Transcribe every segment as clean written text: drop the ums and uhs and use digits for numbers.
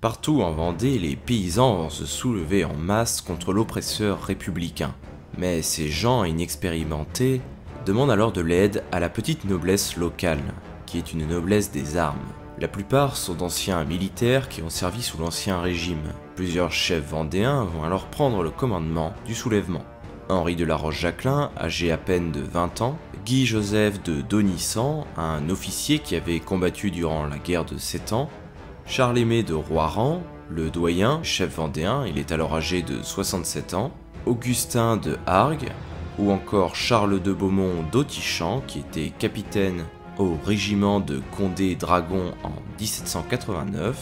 Partout en Vendée, les paysans vont se soulever en masse contre l'oppresseur républicain. Mais ces gens inexpérimentés demandent alors de l'aide à la petite noblesse locale, qui est une noblesse des armes. La plupart sont d'anciens militaires qui ont servi sous l'Ancien Régime. Plusieurs chefs vendéens vont alors prendre le commandement du soulèvement. Henri de la Roche-Jacquelin, âgé à peine de 20 ans, Guy-Joseph de Donissan, un officier qui avait combattu durant la guerre de 7 ans, Charles-Aimé de Roiran, le doyen, chef vendéen, il est alors âgé de 67 ans, Augustin de Hargues, ou encore Charles de Beaumont d'Autichamp, qui était capitaine au régiment de Condé-Dragon en 1789,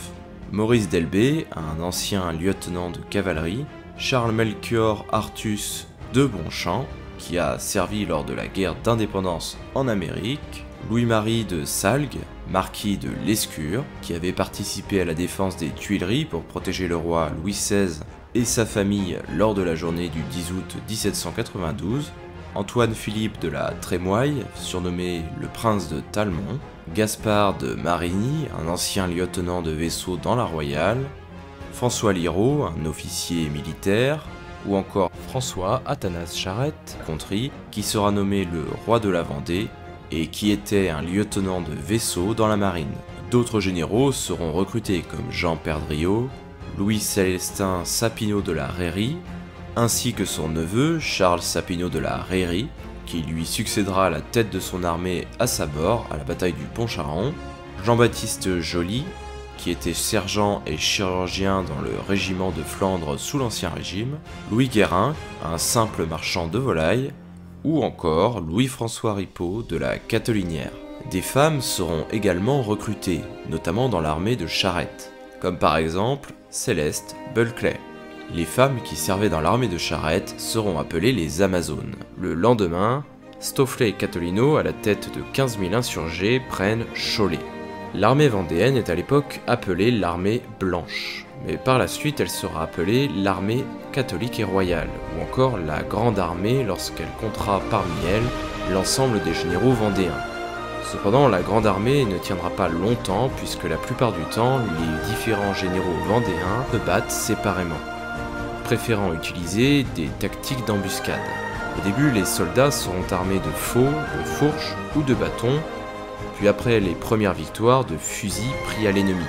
Maurice Delbé, un ancien lieutenant de cavalerie, Charles Melchior Artus de Bonchamp, qui a servi lors de la guerre d'indépendance en Amérique, Louis-Marie de Salgues, marquis de Lescure, qui avait participé à la défense des Tuileries pour protéger le roi Louis XVI et sa famille lors de la journée du 10 août 1792, Antoine-Philippe de la Trémoille, surnommé le prince de Talmont, Gaspard de Marigny, un ancien lieutenant de vaisseau dans la Royale, François Liraud, un officier militaire, ou encore François Athanase Charette, Contry, qui sera nommé le roi de la Vendée et qui était un lieutenant de vaisseau dans la marine. D'autres généraux seront recrutés comme Jean Perdriau, Louis-Célestin Sapineau de la Rairie, ainsi que son neveu Charles Sapineau de la Rairie, qui lui succédera à la tête de son armée à sa mort à la bataille du Pont-Charon, Jean-Baptiste Joly, qui était sergent et chirurgien dans le régiment de Flandre sous l'Ancien Régime, Louis Guérin, un simple marchand de volailles, ou encore Louis-François Ripaud de la Catelinière. Des femmes seront également recrutées, notamment dans l'armée de Charette, comme par exemple Céleste Bulclay. Les femmes qui servaient dans l'armée de Charette seront appelées les Amazones. Le lendemain, Stofflet et Catolino, à la tête de 15 000 insurgés, prennent Cholet. L'armée vendéenne est à l'époque appelée l'armée blanche, mais par la suite elle sera appelée l'armée catholique et royale, ou encore la grande armée lorsqu'elle comptera parmi elle l'ensemble des généraux vendéens. Cependant, la grande armée ne tiendra pas longtemps puisque la plupart du temps, les différents généraux vendéens se battent séparément, préférant utiliser des tactiques d'embuscade. Au début, les soldats seront armés de faux, de fourches ou de bâtons, puis après les premières victoires, de fusils pris à l'ennemi.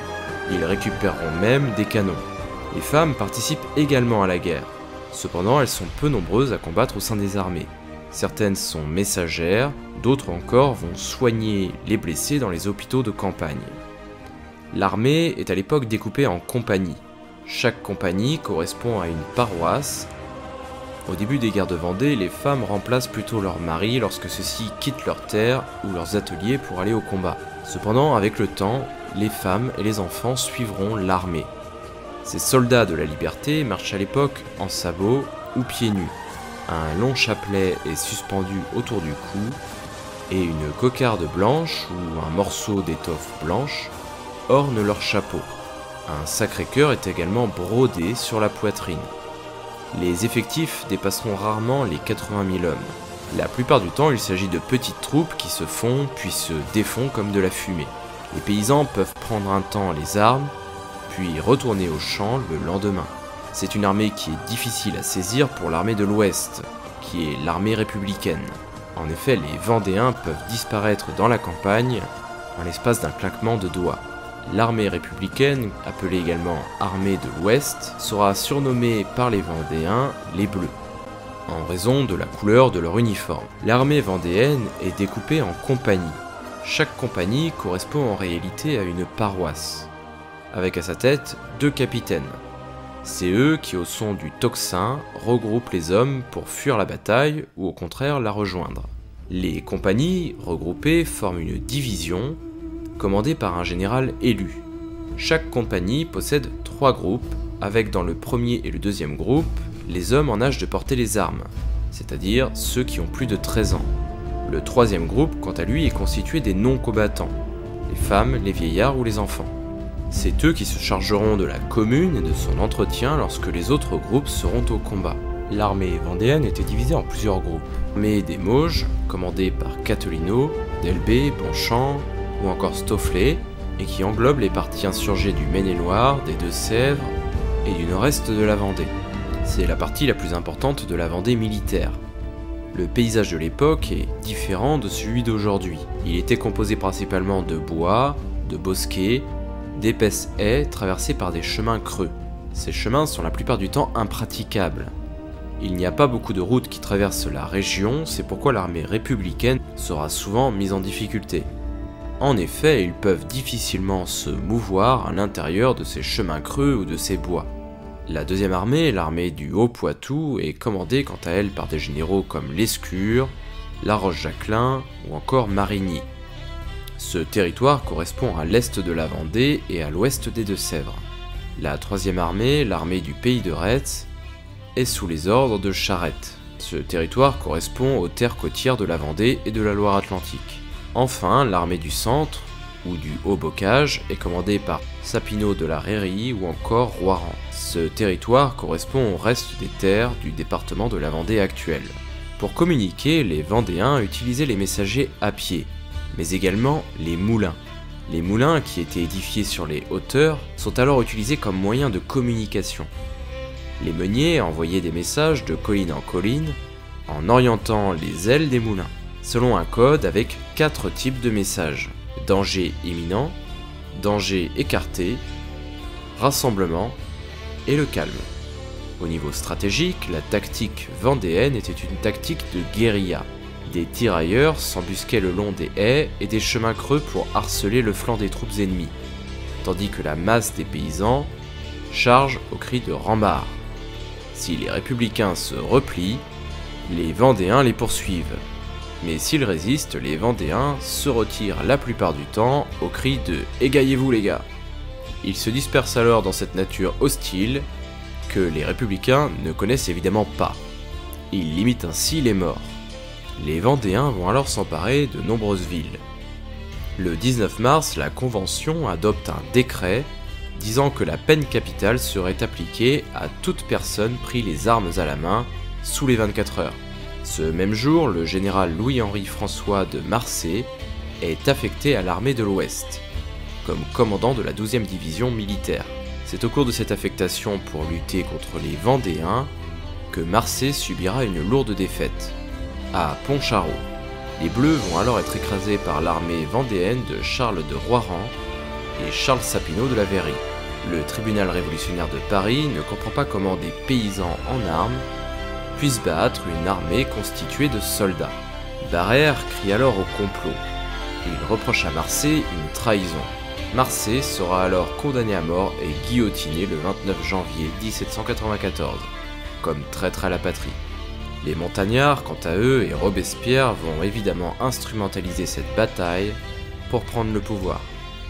Ils récupéreront même des canons. Les femmes participent également à la guerre. Cependant, elles sont peu nombreuses à combattre au sein des armées. Certaines sont messagères, d'autres encore vont soigner les blessés dans les hôpitaux de campagne. L'armée est à l'époque découpée en compagnies. Chaque compagnie correspond à une paroisse. Au début des guerres de Vendée, les femmes remplacent plutôt leurs maris lorsque ceux-ci quittent leurs terres ou leurs ateliers pour aller au combat. Cependant, avec le temps, les femmes et les enfants suivront l'armée. Ces soldats de la liberté marchent à l'époque en sabots ou pieds nus. Un long chapelet est suspendu autour du cou et une cocarde blanche ou un morceau d'étoffe blanche orne leur chapeau. Un Sacré-Cœur est également brodé sur la poitrine. Les effectifs dépasseront rarement les 80 000 hommes. La plupart du temps, il s'agit de petites troupes qui se font puis se défont comme de la fumée. Les paysans peuvent prendre un temps les armes, puis retourner au champ le lendemain. C'est une armée qui est difficile à saisir pour l'armée de l'Ouest, qui est l'armée républicaine. En effet, les Vendéens peuvent disparaître dans la campagne en l'espace d'un claquement de doigts. L'armée républicaine, appelée également armée de l'Ouest, sera surnommée par les Vendéens les Bleus, en raison de la couleur de leur uniforme. L'armée vendéenne est découpée en compagnies. Chaque compagnie correspond en réalité à une paroisse, avec à sa tête 2 capitaines. C'est eux qui, au son du tocsin, regroupent les hommes pour fuir la bataille ou au contraire la rejoindre. Les compagnies regroupées forment une division commandée par un général élu. Chaque compagnie possède 3 groupes, avec dans le premier et le deuxième groupe les hommes en âge de porter les armes, c'est-à-dire ceux qui ont plus de 13 ans. Le troisième groupe, quant à lui, est constitué des non-combattants, les femmes, les vieillards ou les enfants. C'est eux qui se chargeront de la commune et de son entretien lorsque les autres groupes seront au combat. L'armée vendéenne était divisée en plusieurs groupes. L'armée des Mauges, commandée par Catolino, Delbé, Bonchamp ou encore Stofflet, et qui englobe les parties insurgées du Maine-et-Loire, des Deux-Sèvres et du nord-est de la Vendée. C'est la partie la plus importante de la Vendée militaire. Le paysage de l'époque est différent de celui d'aujourd'hui. Il était composé principalement de bois, de bosquets, d'épaisses haies traversées par des chemins creux. Ces chemins sont la plupart du temps impraticables. Il n'y a pas beaucoup de routes qui traversent la région, c'est pourquoi l'armée républicaine sera souvent mise en difficulté. En effet, ils peuvent difficilement se mouvoir à l'intérieur de ces chemins creux ou de ces bois. La deuxième armée, l'armée du Haut-Poitou, est commandée quant à elle par des généraux comme Lescure, La Roche-Jacquelin ou encore Marigny. Ce territoire correspond à l'est de la Vendée et à l'ouest des Deux-Sèvres. La troisième armée, l'armée du Pays de Retz, est sous les ordres de Charette. Ce territoire correspond aux terres côtières de la Vendée et de la Loire-Atlantique. Enfin, l'armée du Centre, ou du Haut-Bocage, est commandée par Sapineau de la Rairie ou encore Roiran. Ce territoire correspond au reste des terres du département de la Vendée actuelle. Pour communiquer, les Vendéens utilisaient les messagers à pied, mais également les moulins. Les moulins, qui étaient édifiés sur les hauteurs, sont alors utilisés comme moyen de communication. Les meuniers envoyaient des messages de colline en colline en orientant les ailes des moulins, selon un code avec 4 types de messages: danger imminent, danger écarté, rassemblement et le calme. Au niveau stratégique, la tactique vendéenne était une tactique de guérilla. Des tirailleurs s'embusquaient le long des haies et des chemins creux pour harceler le flanc des troupes ennemies, tandis que la masse des paysans charge au cri de rembarre. Si les républicains se replient, les Vendéens les poursuivent. Mais s'ils résistent, les Vendéens se retirent la plupart du temps au cri de « Égaillez-vous les gars !». Ils se dispersent alors dans cette nature hostile que les républicains ne connaissent évidemment pas. Ils limitent ainsi les morts. Les Vendéens vont alors s'emparer de nombreuses villes. Le 19 mars, la Convention adopte un décret disant que la peine capitale serait appliquée à toute personne pris les armes à la main sous les 24 heures. Ce même jour, le général Louis-Henri François de Marsay est affecté à l'armée de l'Ouest, comme commandant de la 12e division militaire. C'est au cours de cette affectation pour lutter contre les Vendéens que Marsay subira une lourde défaite. À Pontcharrat, les Bleus vont alors être écrasés par l'armée vendéenne de Charles de Roiran et Charles Sapineau de la Rairie. Le tribunal révolutionnaire de Paris ne comprend pas comment des paysans en armes puissent battre une armée constituée de soldats. Barère crie alors au complot. Il reproche à Marsay une trahison. Marsay sera alors condamné à mort et guillotiné le 29 janvier 1794, comme traître à la patrie. Les montagnards, quant à eux, et Robespierre vont évidemment instrumentaliser cette bataille pour prendre le pouvoir.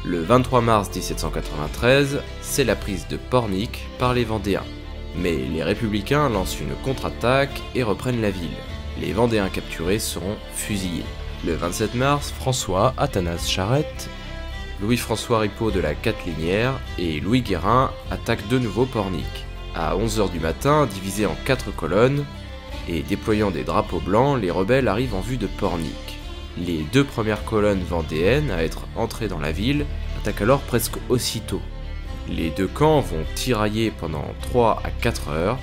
Le 23 mars 1793, c'est la prise de Pornic par les Vendéens. Mais les républicains lancent une contre-attaque et reprennent la ville. Les Vendéens capturés seront fusillés. Le 27 mars, François Athanase Charette, Louis-François Ripaud de la Catlinière et Louis Guérin attaquent de nouveau Pornic. À 11 h du matin, divisés en 4 colonnes et déployant des drapeaux blancs, les rebelles arrivent en vue de Pornic. Les 2 premières colonnes vendéennes à être entrées dans la ville attaquent alors presque aussitôt. Les 2 camps vont tirailler pendant 3 à 4 heures,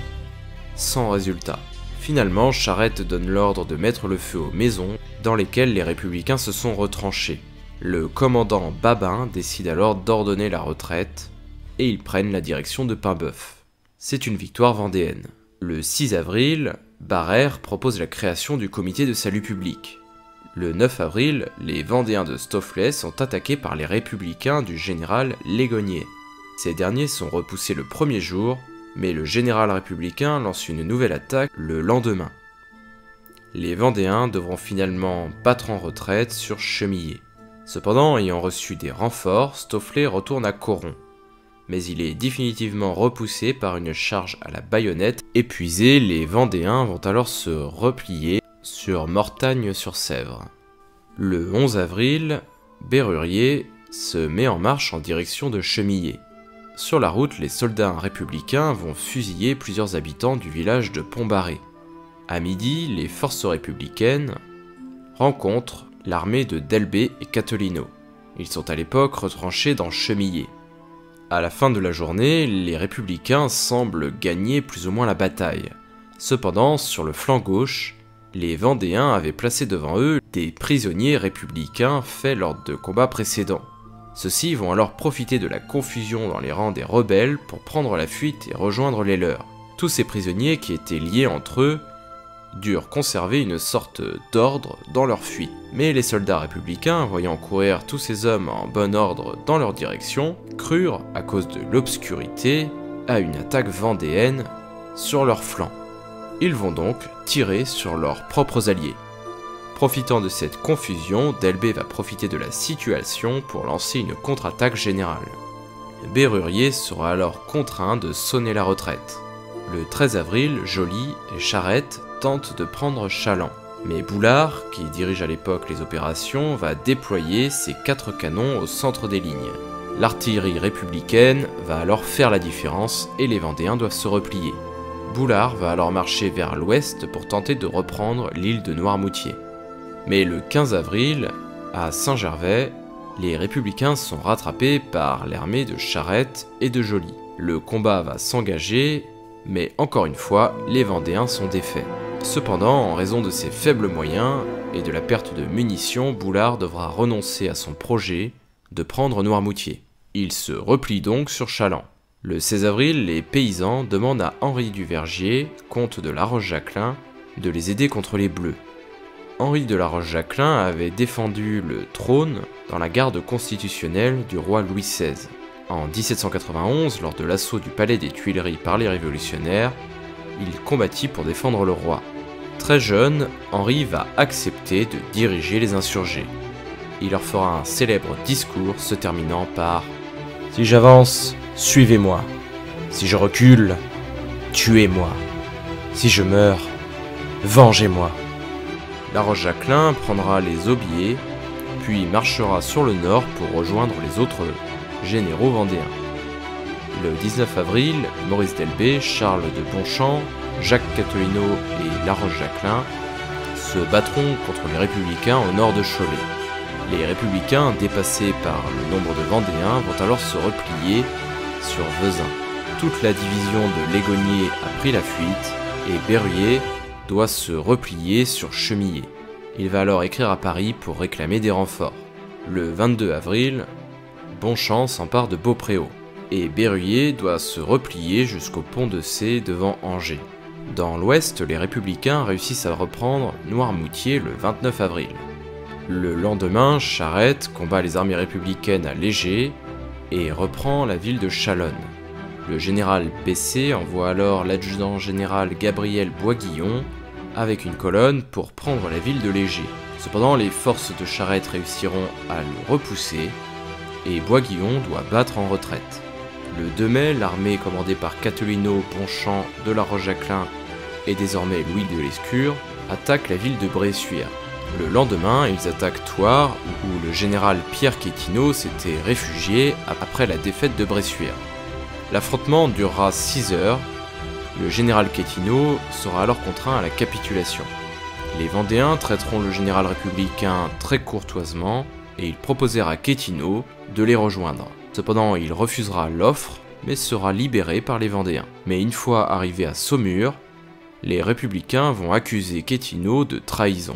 sans résultat. Finalement, Charette donne l'ordre de mettre le feu aux maisons dans lesquelles les républicains se sont retranchés. Le commandant Babin décide alors d'ordonner la retraite et ils prennent la direction de Paimboeuf. C'est une victoire vendéenne. Le 6 avril, Barère propose la création du comité de salut public. Le 9 avril, les Vendéens de Stofflet sont attaqués par les républicains du général Légonier. Ces derniers sont repoussés le premier jour, mais le général républicain lance une nouvelle attaque le lendemain. Les Vendéens devront finalement battre en retraite sur Chemillé. Cependant, ayant reçu des renforts, Stofflet retourne à Coron. Mais il est définitivement repoussé par une charge à la baïonnette. Épuisés, les Vendéens vont alors se replier sur Mortagne-sur-Sèvre. Le 11 avril, Bérurier se met en marche en direction de Chemillé. Sur la route, les soldats républicains vont fusiller plusieurs habitants du village de Pont-Barré. À midi, les forces républicaines rencontrent l'armée de Delbé et Catelino. Ils sont à l'époque retranchés dans Chemillé. À la fin de la journée, les républicains semblent gagner plus ou moins la bataille. Cependant, sur le flanc gauche, les Vendéens avaient placé devant eux des prisonniers républicains faits lors de combats précédents. Ceux-ci vont alors profiter de la confusion dans les rangs des rebelles pour prendre la fuite et rejoindre les leurs. Tous ces prisonniers qui étaient liés entre eux durent conserver une sorte d'ordre dans leur fuite. Mais les soldats républicains, voyant courir tous ces hommes en bon ordre dans leur direction, crurent, à cause de l'obscurité, à une attaque vendéenne sur leur flanc. Ils vont donc tirer sur leurs propres alliés. Profitant de cette confusion, Delbé va profiter de la situation pour lancer une contre-attaque générale. Bérurier sera alors contraint de sonner la retraite. Le 13 avril, Joly et Charette tentent de prendre Challans, mais Boulard, qui dirige à l'époque les opérations, va déployer ses 4 canons au centre des lignes. L'artillerie républicaine va alors faire la différence et les Vendéens doivent se replier. Boulard va alors marcher vers l'ouest pour tenter de reprendre l'île de Noirmoutier. Mais le 15 avril, à Saint-Gervais, les républicains sont rattrapés par l'armée de Charette et de Joly. Le combat va s'engager, mais encore une fois, les Vendéens sont défaits. Cependant, en raison de ses faibles moyens et de la perte de munitions, Boulard devra renoncer à son projet de prendre Noirmoutier. Il se replie donc sur Challans. Le 16 avril, les paysans demandent à Henri du Vergier, comte de La Roche-Jacquelin, de les aider contre les Bleus. Henri de La Roche-Jacquelin avait défendu le trône dans la garde constitutionnelle du roi Louis XVI. En 1791, lors de l'assaut du palais des Tuileries par les révolutionnaires, il combattit pour défendre le roi. Très jeune, Henri va accepter de diriger les insurgés. Il leur fera un célèbre discours se terminant par « Si j'avance, suivez-moi. Si je recule, tuez-moi. Si je meurs, vengez-moi. » La Roche-Jacquelin prendra les Aubiers, puis marchera sur le nord pour rejoindre les autres généraux vendéens. Le 19 avril, Maurice Delbé, Charles de Bonchamp, Jacques Catherino et La Roche-Jacquelin se battront contre les républicains au nord de Cholet. Les républicains, dépassés par le nombre de Vendéens, vont alors se replier sur Vezin. Toute la division de Légonier a pris la fuite et Berruyer doit se replier sur Chemillé. Il va alors écrire à Paris pour réclamer des renforts. Le 22 avril, Bonchamp s'empare de Beaupréau et Berruyer doit se replier jusqu'au pont de Cé devant Angers. Dans l'ouest, les républicains réussissent à reprendre Noirmoutier le 29 avril. Le lendemain, Charette combat les armées républicaines à Léger et reprend la ville de Chalonne. Le général Bessé envoie alors l'adjudant général Gabriel Boisguillon avec une colonne pour prendre la ville de Léger. Cependant, les forces de Charette réussiront à le repousser et Boisguillon doit battre en retraite. Le 2 mai, l'armée commandée par Catherino, Bonchamp, de La Roche-Jacquelin et désormais Louis de Lescure attaque la ville de Bressuire. Le lendemain, ils attaquent Thouars où le général Pierre Quétineau s'était réfugié après la défaite de Bressuire. L'affrontement durera 6 heures. Le général Quétineau sera alors contraint à la capitulation. Les Vendéens traiteront le général républicain très courtoisement et ils proposèrent à Quétineau de les rejoindre. Cependant, il refusera l'offre, mais sera libéré par les Vendéens. Mais une fois arrivé à Saumur, les républicains vont accuser Quétineau de trahison.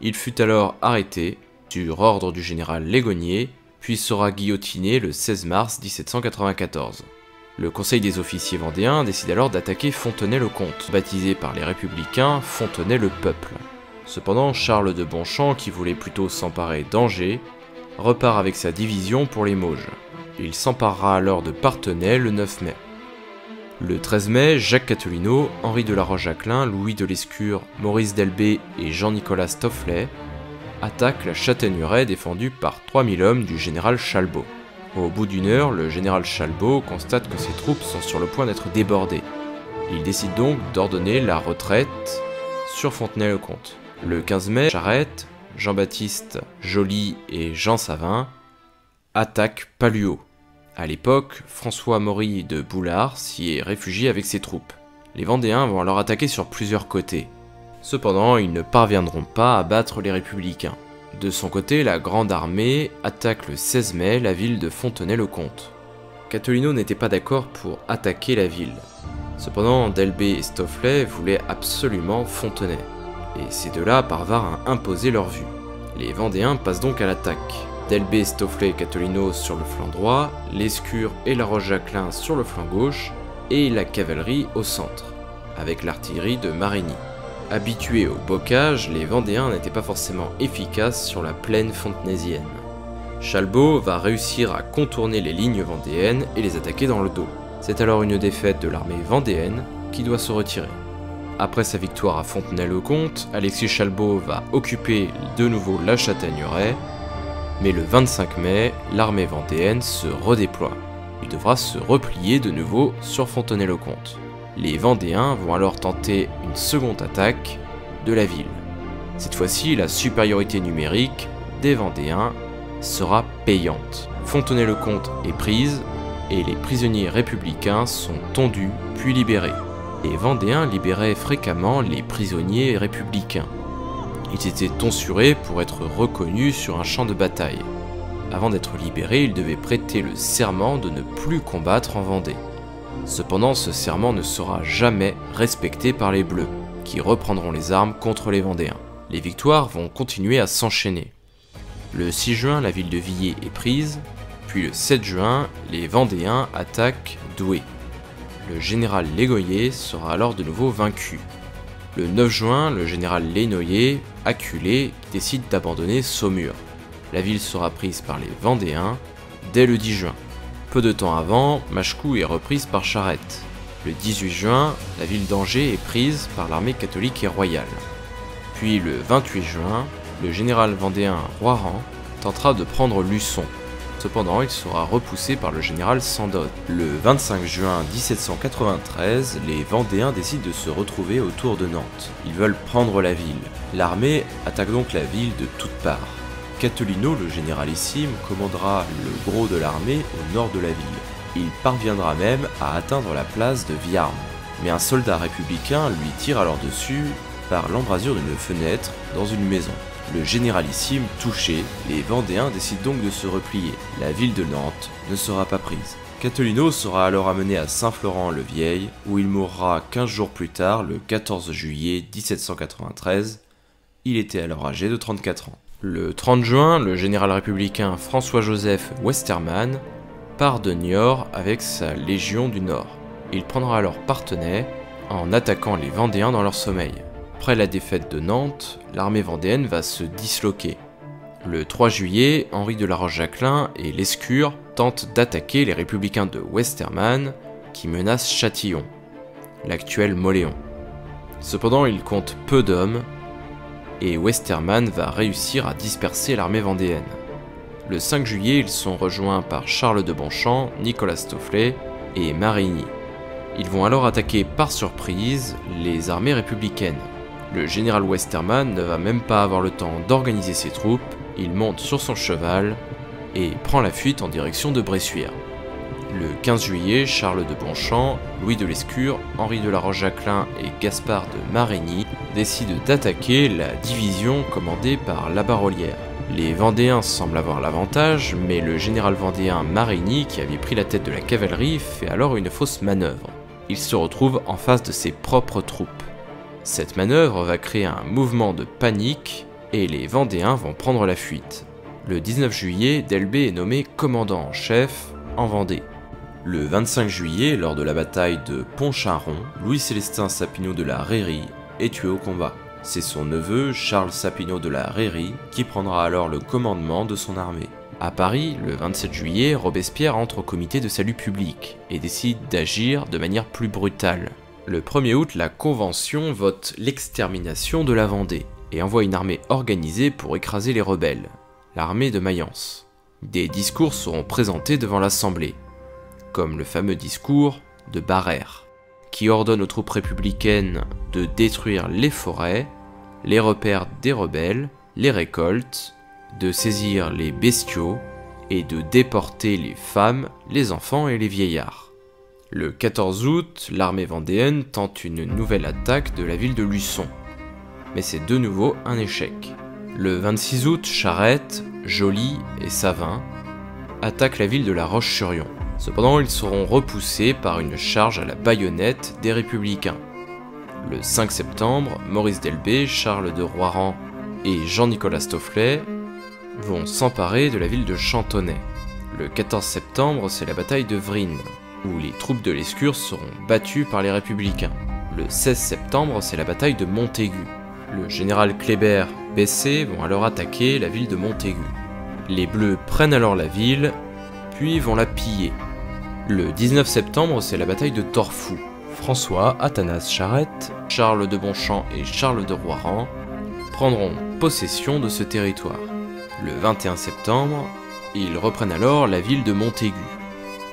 Il fut alors arrêté, sur ordre du général Légonier, puis sera guillotiné le 16 mars 1794. Le conseil des officiers vendéens décide alors d'attaquer Fontenay-le-Comte, baptisé par les républicains Fontenay-le-Peuple. Cependant, Charles de Bonchamp, qui voulait plutôt s'emparer d'Angers, repart avec sa division pour les Mauges. Il s'emparera alors de Parthenay le 9 mai. Le 13 mai, Jacques Catherino, Henri de La Roche-Jacquelin, Louis de Lescure, Maurice Delbé et Jean-Nicolas Stofflet attaquent la Châtaigneraie défendue par 3000 hommes du général Chalbaud. Au bout d'une heure, le général Chalbaud constate que ses troupes sont sur le point d'être débordées. Il décide donc d'ordonner la retraite sur Fontenay-le-Comte. Le 15 mai, Charette, Jean-Baptiste Joly et Jean Savin attaquent Palluau. À l'époque, François-Maury de Boulard s'y est réfugié avec ses troupes. Les Vendéens vont alors attaquer sur plusieurs côtés. Cependant, ils ne parviendront pas à battre les républicains. De son côté, la Grande Armée attaque le 16 mai la ville de Fontenay-le-Comte. Catolino n'était pas d'accord pour attaquer la ville. Cependant, d'Elbée et Stofflet voulaient absolument Fontenay, et ces deux-là parvinrent à imposer leur vue. Les Vendéens passent donc à l'attaque. D'Elbée, Stofflet et Catolino sur le flanc droit, l'Escure et la Roche-Jacquelin sur le flanc gauche, et la cavalerie au centre, avec l'artillerie de Marigny. Habitués au bocage, les Vendéens n'étaient pas forcément efficaces sur la plaine fontenaisienne. Chalbaud va réussir à contourner les lignes vendéennes et les attaquer dans le dos. C'est alors une défaite de l'armée vendéenne qui doit se retirer. Après sa victoire à Fontenay-le-Comte, Alexis Chalbaud va occuper de nouveau la Châtaigneraie, mais le 25 mai, l'armée vendéenne se redéploie. Il devra se replier de nouveau sur Fontenay-le-Comte. Les Vendéens vont alors tenter une seconde attaque de la ville. Cette fois-ci, la supériorité numérique des Vendéens sera payante. Fontenay-le-Comte est prise et les prisonniers républicains sont tondus puis libérés. Les Vendéens libéraient fréquemment les prisonniers républicains. Ils étaient tonsurés pour être reconnus sur un champ de bataille. Avant d'être libérés, ils devaient prêter le serment de ne plus combattre en Vendée. Cependant, ce serment ne sera jamais respecté par les Bleus, qui reprendront les armes contre les Vendéens. Les victoires vont continuer à s'enchaîner. Le 6 juin, la ville de Villers est prise, puis le 7 juin, les Vendéens attaquent Douai. Le général Légoyer sera alors de nouveau vaincu. Le 9 juin, le général Lénoyer, acculé, décide d'abandonner Saumur. La ville sera prise par les Vendéens dès le 10 juin. Peu de temps avant, Machecoul est reprise par Charette. Le 18 juin, la ville d'Angers est prise par l'armée catholique et royale. Puis le 28 juin, le général vendéen Roiran tentera de prendre Luçon. Cependant, il sera repoussé par le général Sandoz. Le 25 juin 1793, les Vendéens décident de se retrouver autour de Nantes. Ils veulent prendre la ville. L'armée attaque donc la ville de toutes parts. Catolino, le généralissime, commandera le gros de l'armée au nord de la ville. Il parviendra même à atteindre la place de Viarme. Mais un soldat républicain lui tire alors dessus par l'embrasure d'une fenêtre dans une maison. Le généralissime touché, les Vendéens décident donc de se replier. La ville de Nantes ne sera pas prise. Catolino sera alors amené à Saint-Florent-le-Vieil, où il mourra 15 jours plus tard, le 14 juillet 1793. Il était alors âgé de 34 ans. Le 30 juin, le général républicain François-Joseph Westermann part de Niort avec sa Légion du Nord. Il prendra alors Parthenay en attaquant les Vendéens dans leur sommeil. Après la défaite de Nantes, l'armée vendéenne va se disloquer. Le 3 juillet, Henri de la Roche-Jacquelin et Lescure tentent d'attaquer les républicains de Westermann qui menacent Châtillon, l'actuel Mauléon. Cependant, ils comptent peu d'hommes et Westermann va réussir à disperser l'armée vendéenne. Le 5 juillet, ils sont rejoints par Charles de Bonchamp, Nicolas Stofflet et Marigny. Ils vont alors attaquer par surprise les armées républicaines. Le général Westermann ne va même pas avoir le temps d'organiser ses troupes, il monte sur son cheval et prend la fuite en direction de Bressuire. Le 15 juillet, Charles de Bonchamp, Louis de Lescure, Henri de la Roche-Jacquelin et Gaspard de Marigny décident d'attaquer la division commandée par Labarollière. Les Vendéens semblent avoir l'avantage, mais le général vendéen Marigny, qui avait pris la tête de la cavalerie, fait alors une fausse manœuvre. Il se retrouve en face de ses propres troupes. Cette manœuvre va créer un mouvement de panique et les Vendéens vont prendre la fuite. Le 19 juillet, d'Elbée est nommé commandant en chef en Vendée. Le 25 juillet, lors de la bataille de Pontcharron, Louis-Célestin Sapineau de la Rairie est tué au combat. C'est son neveu, Charles Sapineau de la Rairie, qui prendra alors le commandement de son armée. À Paris, le 27 juillet, Robespierre entre au comité de salut public et décide d'agir de manière plus brutale. Le 1er août, la Convention vote l'extermination de la Vendée et envoie une armée organisée pour écraser les rebelles, l'armée de Mayence. Des discours seront présentés devant l'Assemblée, comme le fameux discours de Barère, qui ordonne aux troupes républicaines de détruire les forêts, les repères des rebelles, les récoltes, de saisir les bestiaux et de déporter les femmes, les enfants et les vieillards. Le 14 août, l'armée vendéenne tente une nouvelle attaque de la ville de Luçon, mais c'est de nouveau un échec. Le 26 août, Charette, Joly et Savin attaquent la ville de La Roche-sur-Yon. Cependant, ils seront repoussés par une charge à la baïonnette des Républicains. Le 5 septembre, Maurice Delbé, Charles de Roiran et Jean-Nicolas Stofflet vont s'emparer de la ville de Chantonnay. Le 14 septembre, c'est la bataille de Vrines, où les troupes de Lescure seront battues par les Républicains. Le 16 septembre, c'est la bataille de Montaigu. Le général Kléber, Bessé vont alors attaquer la ville de Montaigu. Les Bleus prennent alors la ville, puis vont la piller. Le 19 septembre, c'est la bataille de Torfou. François, Athanase Charette, Charles de Bonchamp et Charles de Roiran prendront possession de ce territoire. Le 21 septembre, ils reprennent alors la ville de Montaigu.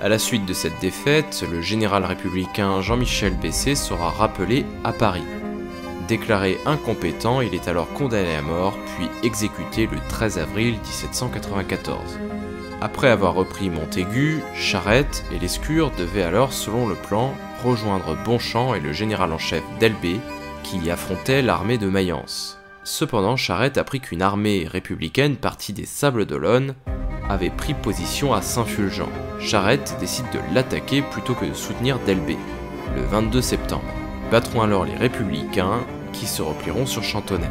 À la suite de cette défaite, le général républicain Jean-Michel Bessé sera rappelé à Paris. Déclaré incompétent, il est alors condamné à mort, puis exécuté le 13 avril 1794. Après avoir repris Montaigu, Charette et Lescure devaient alors, selon le plan, rejoindre Bonchamp et le général en chef Delbé, qui affrontaient l'armée de Mayence. Cependant, Charette apprit qu'une armée républicaine partie des Sables d'Olonne avait pris position à Saint-Fulgent. Charette décide de l'attaquer plutôt que de soutenir Delbé. Le 22 septembre, battront alors les Républicains, qui se replieront sur Chantonnay.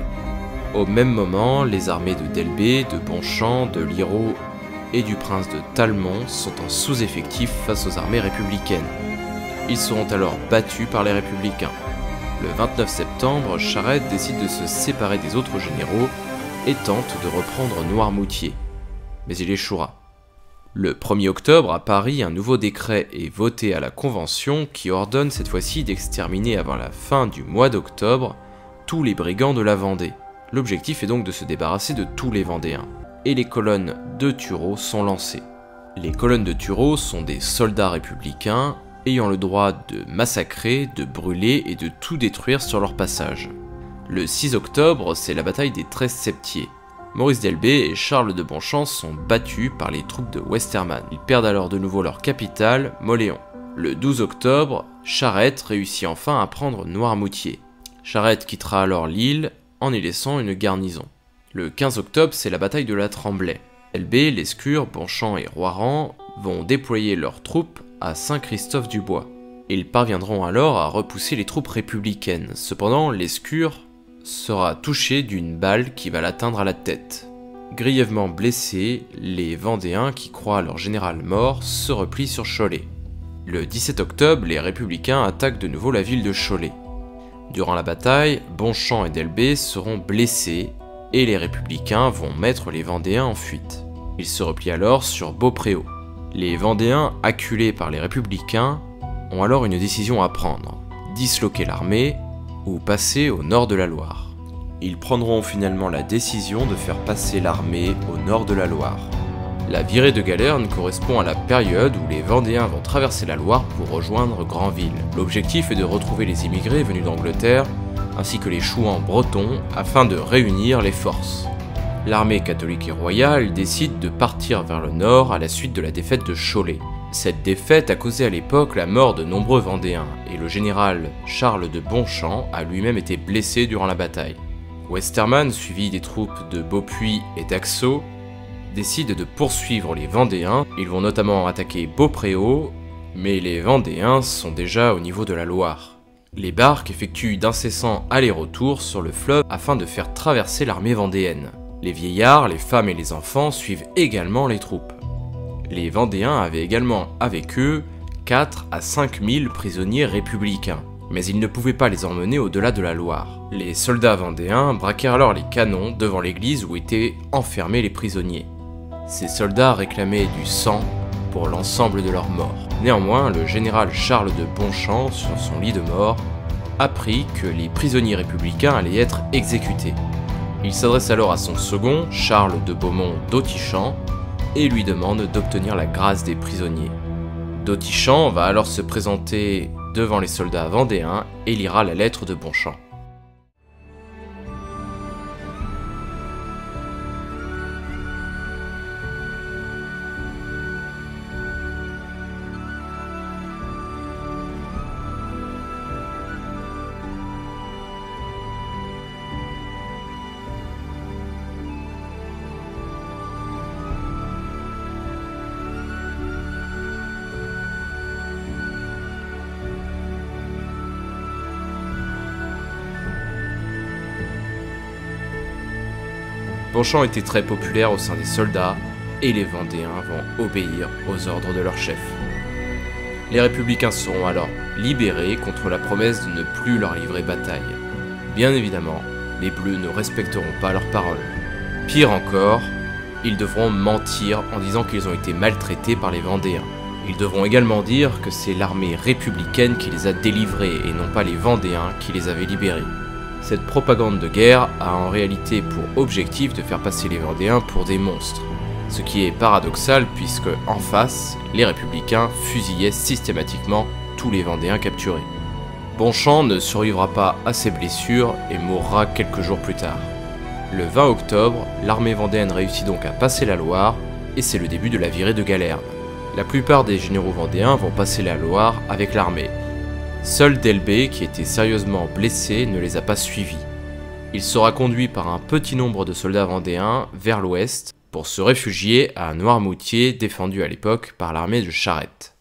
Au même moment, les armées de Delbé, de Bonchamp, de Liraud et du prince de Talmont sont en sous-effectif face aux armées républicaines. Ils seront alors battus par les Républicains. Le 29 septembre, Charette décide de se séparer des autres généraux et tente de reprendre Noirmoutier. Mais il échouera. Le 1er octobre, à Paris, un nouveau décret est voté à la Convention qui ordonne cette fois-ci d'exterminer avant la fin du mois d'octobre tous les brigands de la Vendée. L'objectif est donc de se débarrasser de tous les Vendéens. Et les colonnes de Turreau sont lancées. Les colonnes de Turreau sont des soldats républicains ayant le droit de massacrer, de brûler et de tout détruire sur leur passage. Le 6 octobre, c'est la bataille des 13 Septiers. Maurice Delbé et Charles de Bonchamp sont battus par les troupes de Westermann. Ils perdent alors de nouveau leur capitale, Mauléon. Le 12 octobre, Charette réussit enfin à prendre Noirmoutier. Charette quittera alors l'île en y laissant une garnison. Le 15 octobre, c'est la bataille de la Tremblay. Delbé, Lescure, Bonchamp et Roiran vont déployer leurs troupes à Saint-Christophe-du-Bois. Ils parviendront alors à repousser les troupes républicaines. Cependant, Lescure sera touché d'une balle qui va l'atteindre à la tête. Grièvement blessés, les Vendéens qui croient leur général mort se replient sur Cholet. Le 17 octobre, les Républicains attaquent de nouveau la ville de Cholet. Durant la bataille, Bonchamp et Delbé seront blessés et les Républicains vont mettre les Vendéens en fuite. Ils se replient alors sur Beaupréau. Les Vendéens, acculés par les Républicains, ont alors une décision à prendre: disloquer l'armée ou passer au nord de la Loire. Ils prendront finalement la décision de faire passer l'armée au nord de la Loire. La virée de Galerne correspond à la période où les Vendéens vont traverser la Loire pour rejoindre Granville. L'objectif est de retrouver les immigrés venus d'Angleterre, ainsi que les chouans bretons, afin de réunir les forces. L'armée catholique et royale décide de partir vers le nord à la suite de la défaite de Cholet. Cette défaite a causé à l'époque la mort de nombreux Vendéens, et le général Charles de Bonchamp a lui-même été blessé durant la bataille. Westermann, suivi des troupes de Beaupuy et d'Axo, décide de poursuivre les Vendéens. Ils vont notamment attaquer Beaupréau, mais les Vendéens sont déjà au niveau de la Loire. Les barques effectuent d'incessants allers-retours sur le fleuve afin de faire traverser l'armée vendéenne. Les vieillards, les femmes et les enfants suivent également les troupes. Les Vendéens avaient également avec eux 4 à 5 000 prisonniers républicains, mais ils ne pouvaient pas les emmener au-delà de la Loire. Les soldats vendéens braquèrent alors les canons devant l'église où étaient enfermés les prisonniers. Ces soldats réclamaient du sang pour l'ensemble de leurs morts. Néanmoins, le général Charles de Bonchamp, sur son lit de mort, apprit que les prisonniers républicains allaient être exécutés. Il s'adresse alors à son second, Charles de Beaumont d'Autichamp, et lui demande d'obtenir la grâce des prisonniers. D'Autichamp va alors se présenter devant les soldats vendéens et lira la lettre de Bonchamp. Bonchamp était très populaire au sein des soldats, et les Vendéens vont obéir aux ordres de leur chef. Les républicains seront alors libérés contre la promesse de ne plus leur livrer bataille. Bien évidemment, les Bleus ne respecteront pas leurs paroles. Pire encore, ils devront mentir en disant qu'ils ont été maltraités par les Vendéens. Ils devront également dire que c'est l'armée républicaine qui les a délivrés et non pas les Vendéens qui les avaient libérés. Cette propagande de guerre a en réalité pour objectif de faire passer les Vendéens pour des monstres. Ce qui est paradoxal puisque, en face, les républicains fusillaient systématiquement tous les Vendéens capturés. Bonchamp ne survivra pas à ses blessures et mourra quelques jours plus tard. Le 20 octobre, l'armée vendéenne réussit donc à passer la Loire et c'est le début de la virée de Galerne. La plupart des généraux vendéens vont passer la Loire avec l'armée. Seul Delbé, qui était sérieusement blessé, ne les a pas suivis. Il sera conduit par un petit nombre de soldats vendéens vers l'ouest pour se réfugier à Noirmoutier, défendu à l'époque par l'armée de Charette.